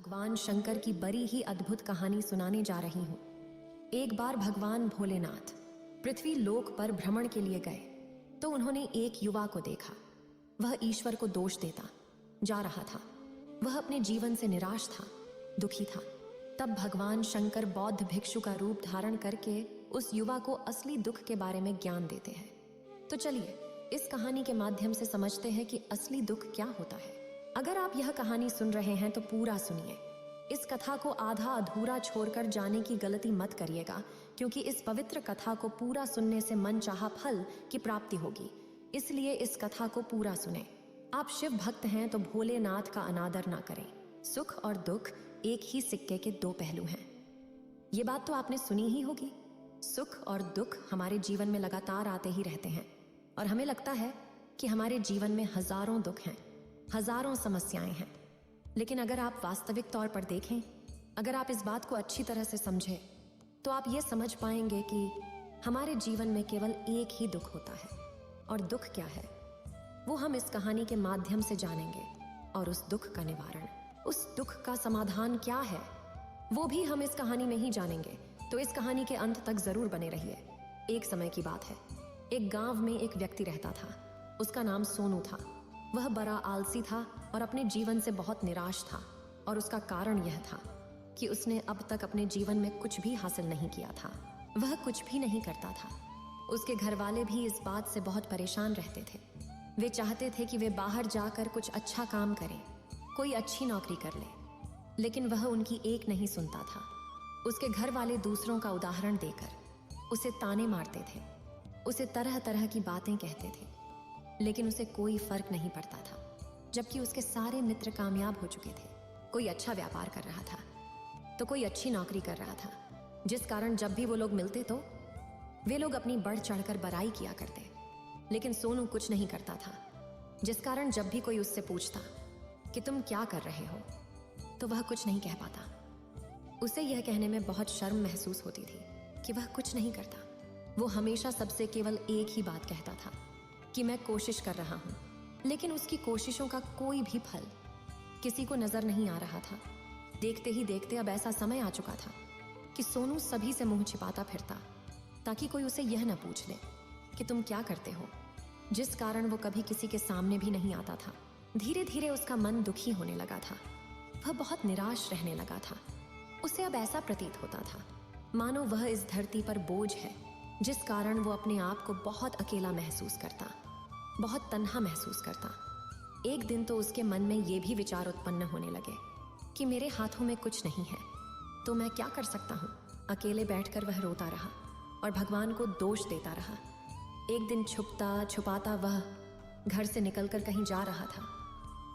भगवान शंकर की बड़ी ही अद्भुत कहानी सुनाने जा रही हूँ। एक बार भगवान भोलेनाथ पृथ्वी लोक पर भ्रमण के लिए गए तो उन्होंने एक युवा को देखा। वह ईश्वर को दोष देता जा रहा था। वह अपने जीवन से निराश था, दुखी था। तब भगवान शंकर बौद्ध भिक्षु का रूप धारण करके उस युवा को असली दुख के बारे में ज्ञान देते हैं। तो चलिए इस कहानी के माध्यम से समझते हैं कि असली दुख क्या होता है। अगर आप यह कहानी सुन रहे हैं तो पूरा सुनिए। इस कथा को आधा अधूरा छोड़कर जाने की गलती मत करिएगा, क्योंकि इस पवित्र कथा को पूरा सुनने से मनचाहा फल की प्राप्ति होगी। इसलिए इस कथा को पूरा सुने। आप शिव भक्त हैं तो भोलेनाथ का अनादर ना करें। सुख और दुख एक ही सिक्के के दो पहलू हैं। ये बात तो आपने सुनी ही होगी। सुख और दुख हमारे जीवन में लगातार आते ही रहते हैं और हमें लगता है कि हमारे जीवन में हजारों दुख हैं, हजारों समस्याएं हैं। लेकिन अगर आप वास्तविक तौर पर देखें, अगर आप इस बात को अच्छी तरह से समझें, तो आप ये समझ पाएंगे कि हमारे जीवन में केवल एक ही दुख होता है। और दुख क्या है वो हम इस कहानी के माध्यम से जानेंगे। और उस दुख का निवारण, उस दुख का समाधान क्या है, वो भी हम इस कहानी में ही जानेंगे। तो इस कहानी के अंत तक जरूर बने रहिए। एक समय की बात है, एक गांव में एक व्यक्ति रहता था। उसका नाम सोनू था। वह बड़ा आलसी था और अपने जीवन से बहुत निराश था। और उसका कारण यह था कि उसने अब तक अपने जीवन में कुछ भी हासिल नहीं किया था। वह कुछ भी नहीं करता था। उसके घर वाले भी इस बात से बहुत परेशान रहते थे। वे चाहते थे कि वे बाहर जाकर कुछ अच्छा काम करें, कोई अच्छी नौकरी कर ले, लेकिन वह उनकी एक नहीं सुनता था। उसके घर वाले दूसरों का उदाहरण देकर उसे ताने मारते थे, उसे तरह तरह की बातें कहते थे, लेकिन उसे कोई फर्क नहीं पड़ता था। जबकि उसके सारे मित्र कामयाब हो चुके थे। कोई अच्छा व्यापार कर रहा था तो कोई अच्छी नौकरी कर रहा था, जिस कारण जब भी वो लोग मिलते तो वे लोग अपनी बढ़ चढ़कर बड़ाई किया करते। लेकिन सोनू कुछ नहीं करता था, जिस कारण जब भी कोई उससे पूछता कि तुम क्या कर रहे हो, तो वह कुछ नहीं कह पाता। उसे यह कहने में बहुत शर्म महसूस होती थी कि वह कुछ नहीं करता। वो हमेशा सबसे केवल एक ही बात कहता था कि मैं कोशिश कर रहा हूं। लेकिन उसकी कोशिशों का कोई भी फल किसी को नजर नहीं आ रहा था। देखते ही देखते अब ऐसा समय आ चुका था कि सोनू सभी से मुंह छिपाता फिरता, ताकि कोई उसे यह न पूछ ले कि तुम क्या करते हो, जिस कारण वो कभी किसी के सामने भी नहीं आता था। धीरे धीरे उसका मन दुखी होने लगा था। वह बहुत निराश रहने लगा था। उसे अब ऐसा प्रतीत होता था मानो वह इस धरती पर बोझ है, जिस कारण वो अपने आप को बहुत अकेला महसूस करता, बहुत तन्हा महसूस करता। एक दिन तो उसके मन में ये भी विचार उत्पन्न होने लगे कि मेरे हाथों में कुछ नहीं है तो मैं क्या कर सकता हूँ। अकेले बैठकर वह रोता रहा और भगवान को दोष देता रहा। एक दिन छुपता छुपाता वह घर से निकलकर कहीं जा रहा था।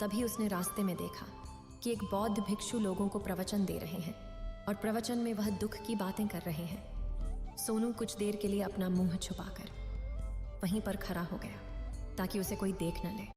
तभी उसने रास्ते में देखा कि एक बौद्ध भिक्षु लोगों को प्रवचन दे रहे हैं और प्रवचन में वह दुख की बातें कर रहे हैं। सोनू कुछ देर के लिए अपना मुंह छुपाकर वहीं पर खड़ा हो गया ताकि उसे कोई देख न ले।